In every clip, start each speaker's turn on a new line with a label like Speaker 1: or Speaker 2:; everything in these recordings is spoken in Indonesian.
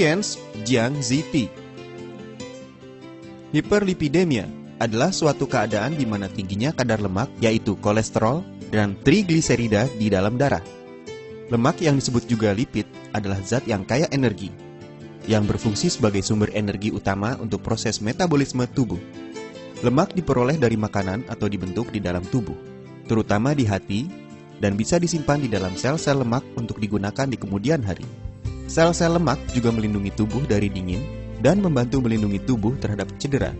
Speaker 1: Tian's Jiang Ziti. Hiperlipidemia adalah suatu keadaan di mana tingginya kadar lemak, yaitu kolesterol dan trigliserida di dalam darah. Lemak yang disebut juga lipid adalah zat yang kaya energi, yang berfungsi sebagai sumber energi utama untuk proses metabolisme tubuh. Lemak diperoleh dari makanan atau dibentuk di dalam tubuh, terutama di hati, dan bisa disimpan di dalam sel-sel lemak untuk digunakan di kemudian hari. Sel-sel lemak juga melindungi tubuh dari dingin dan membantu melindungi tubuh terhadap cedera.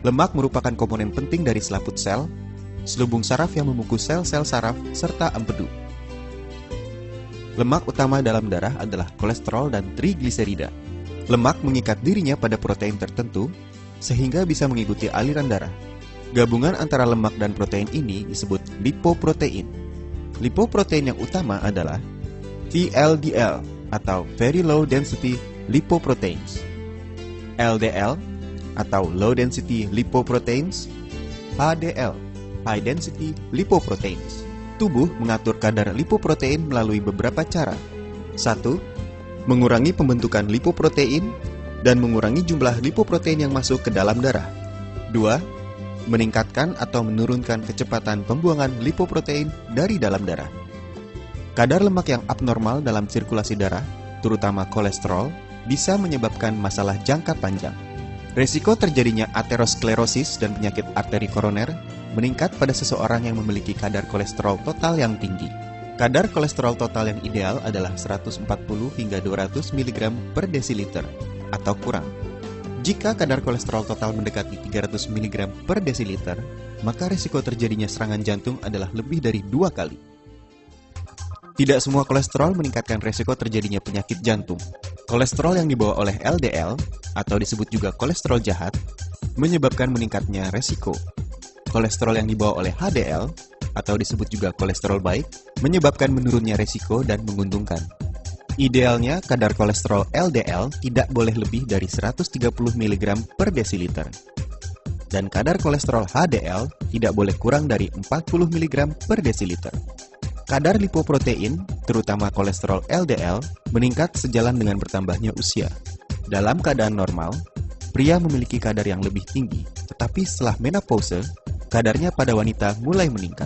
Speaker 1: Lemak merupakan komponen penting dari selaput sel, selubung saraf yang membungkus sel-sel saraf, serta empedu. Lemak utama dalam darah adalah kolesterol dan trigliserida. Lemak mengikat dirinya pada protein tertentu, sehingga bisa mengikuti aliran darah. Gabungan antara lemak dan protein ini disebut lipoprotein. Lipoprotein yang utama adalah VLDL atau Very Low Density Lipoproteins, LDL atau Low Density Lipoproteins, HDL, High Density Lipoproteins. Tubuh mengatur kadar lipoprotein melalui beberapa cara. 1. Mengurangi pembentukan lipoprotein dan mengurangi jumlah lipoprotein yang masuk ke dalam darah. 2. Meningkatkan atau menurunkan kecepatan pembuangan lipoprotein dari dalam darah. Kadar lemak yang abnormal dalam sirkulasi darah, terutama kolesterol, bisa menyebabkan masalah jangka panjang. Resiko terjadinya aterosklerosis dan penyakit arteri koroner meningkat pada seseorang yang memiliki kadar kolesterol total yang tinggi. Kadar kolesterol total yang ideal adalah 140 hingga 200 mg per desiliter atau kurang. Jika kadar kolesterol total mendekati 300 mg per desiliter, maka risiko terjadinya serangan jantung adalah lebih dari 2 kali. Tidak semua kolesterol meningkatkan risiko terjadinya penyakit jantung. Kolesterol yang dibawa oleh LDL, atau disebut juga kolesterol jahat, menyebabkan meningkatnya risiko. Kolesterol yang dibawa oleh HDL, atau disebut juga kolesterol baik, menyebabkan menurunnya risiko dan menguntungkan. Idealnya, kadar kolesterol LDL tidak boleh lebih dari 130 mg per desiliter. Dan kadar kolesterol HDL tidak boleh kurang dari 40 mg per desiliter. Kadar lipoprotein, terutama kolesterol LDL, meningkat sejalan dengan bertambahnya usia. Dalam keadaan normal, pria memiliki kadar yang lebih tinggi, tetapi setelah menopause, kadarnya pada wanita mulai meningkat.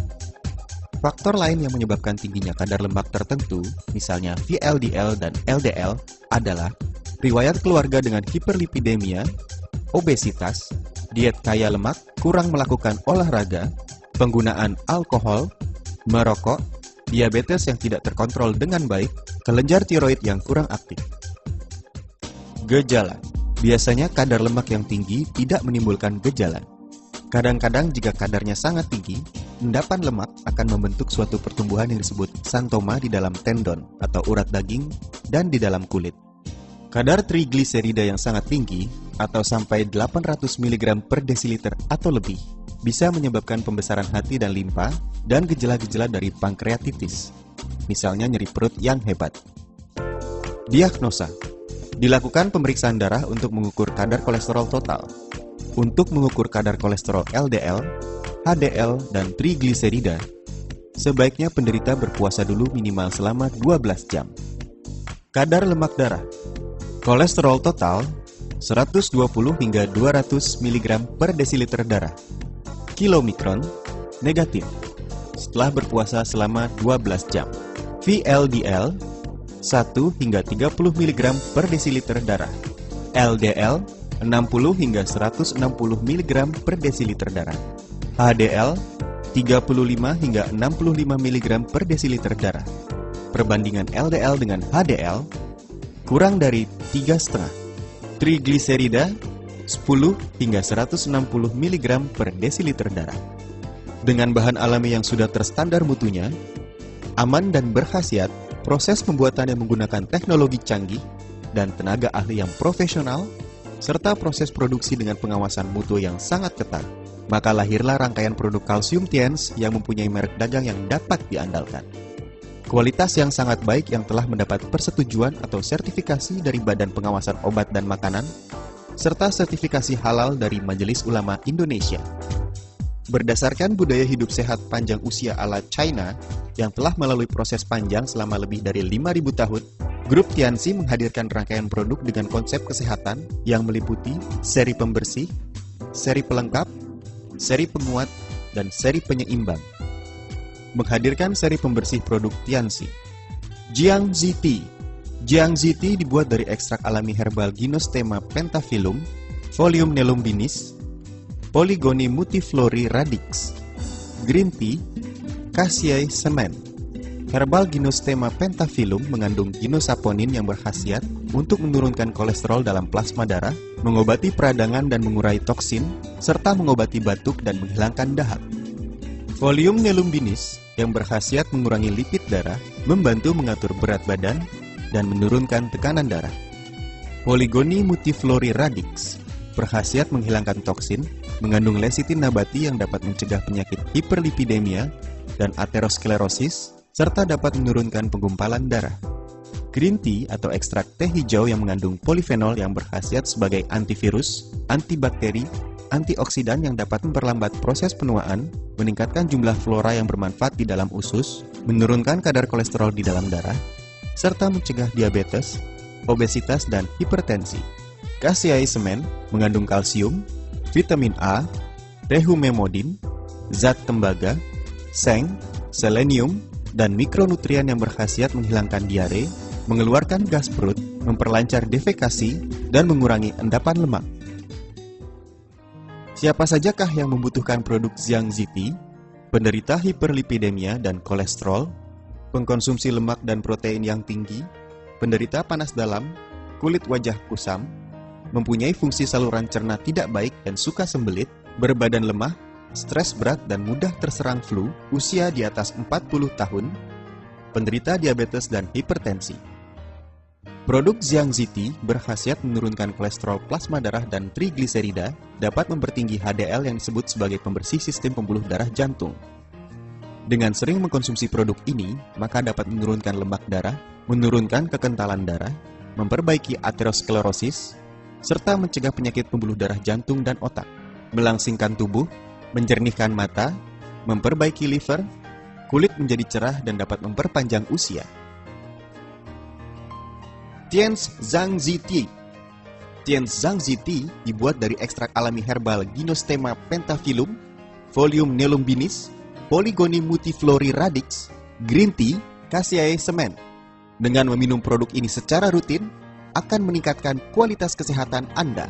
Speaker 1: Faktor lain yang menyebabkan tingginya kadar lemak tertentu, misalnya VLDL dan LDL, adalah riwayat keluarga dengan hiperlipidemia, obesitas, diet kaya lemak, kurang melakukan olahraga, penggunaan alkohol, merokok, diabetes yang tidak terkontrol dengan baik, kelenjar tiroid yang kurang aktif. Gejala. Biasanya kadar lemak yang tinggi tidak menimbulkan gejala. Kadang-kadang jika kadarnya sangat tinggi, endapan lemak akan membentuk suatu pertumbuhan yang disebut xanthoma di dalam tendon atau urat daging dan di dalam kulit. Kadar trigliserida yang sangat tinggi atau sampai 800 mg per desiliter atau lebih bisa menyebabkan pembesaran hati dan limpa dan gejala-gejala dari pankreatitis, misalnya nyeri perut yang hebat. Diagnosa. Dilakukan pemeriksaan darah untuk mengukur kadar kolesterol total. Untuk mengukur kadar kolesterol LDL, HDL, dan trigliserida, sebaiknya penderita berpuasa dulu minimal selama 12 jam. Kadar lemak darah. Kolesterol total 120 hingga 200 mg per desiliter darah. Kilomikron, negatif, setelah berpuasa selama 12 jam. VLDL, 1 hingga 30 mg per desiliter darah. LDL, 60 hingga 160 mg per desiliter darah. HDL, 35 hingga 65 mg per desiliter darah. Perbandingan LDL dengan HDL, kurang dari 3,5. Trigliserida, 10 hingga 160 mg per desiliter darah. Dengan bahan alami yang sudah terstandar mutunya, aman dan berkhasiat, proses pembuatan yang menggunakan teknologi canggih dan tenaga ahli yang profesional, serta proses produksi dengan pengawasan mutu yang sangat ketat, maka lahirlah rangkaian produk kalsium Tian's yang mempunyai merek dagang yang dapat diandalkan. Kualitas yang sangat baik yang telah mendapat persetujuan atau sertifikasi dari Badan Pengawasan Obat dan Makanan, serta sertifikasi halal dari Majelis Ulama Indonesia. Berdasarkan budaya hidup sehat panjang usia ala China yang telah melalui proses panjang selama lebih dari 5.000 tahun, Grup Tianxi menghadirkan rangkaian produk dengan konsep kesehatan yang meliputi seri pembersih, seri pelengkap, seri penguat, dan seri penyeimbang. Menghadirkan seri pembersih produk Tianxi. Jiangxi Tea. Jiangxi Tea dibuat dari ekstrak alami herbal Gynostema pentaphyllum, Folium nelumbinis, Polygonia multiflori radix, Green Tea, Cassia semen. Herbal Gynostema pentaphyllum mengandung ginosaponin yang berkhasiat untuk menurunkan kolesterol dalam plasma darah, mengobati peradangan dan mengurai toksin, serta mengobati batuk dan menghilangkan dahak. Folium nelumbinis yang berkhasiat mengurangi lipid darah, membantu mengatur berat badan, dan menurunkan tekanan darah. Polygonia multiflori radix berkhasiat menghilangkan toksin, mengandung lecitin nabati yang dapat mencegah penyakit hiperlipidemia dan aterosklerosis, serta dapat menurunkan penggumpalan darah. Green tea atau ekstrak teh hijau yang mengandung polifenol yang berkhasiat sebagai antivirus, antibakteri, antioksidan yang dapat memperlambat proses penuaan, meningkatkan jumlah flora yang bermanfaat di dalam usus, menurunkan kadar kolesterol di dalam darah, serta mencegah diabetes, obesitas, dan hipertensi. Cassia semen mengandung kalsium, vitamin A, rehumemodin, zat tembaga, seng, selenium, dan mikronutrien yang berkhasiat menghilangkan diare, mengeluarkan gas perut, memperlancar defekasi, dan mengurangi endapan lemak. Siapa sajakah yang membutuhkan produk Jiangxi Tea? Penderita hiperlipidemia dan kolesterol, pengkonsumsi lemak dan protein yang tinggi, penderita panas dalam, kulit wajah kusam, mempunyai fungsi saluran cerna tidak baik dan suka sembelit, berbadan lemah, stres berat dan mudah terserang flu, usia di atas 40 tahun, penderita diabetes dan hipertensi. Produk Jiangxi Tea berkhasiat menurunkan kolesterol plasma darah dan trigliserida, dapat mempertinggi HDL yang disebut sebagai pembersih sistem pembuluh darah jantung. Dengan sering mengkonsumsi produk ini, maka dapat menurunkan lemak darah, menurunkan kekentalan darah, memperbaiki aterosklerosis, serta mencegah penyakit pembuluh darah jantung dan otak, melangsingkan tubuh, menjernihkan mata, memperbaiki liver, kulit menjadi cerah dan dapat memperpanjang usia. Tianxi Tea. Tianxi Tea dibuat dari ekstrak alami herbal Gynostema pentaphyllum, Folium nelumbinis, Polygonia multiflori radix, Green Tea, Cassia semen. Dengan meminum produk ini secara rutin, akan meningkatkan kualitas kesehatan Anda.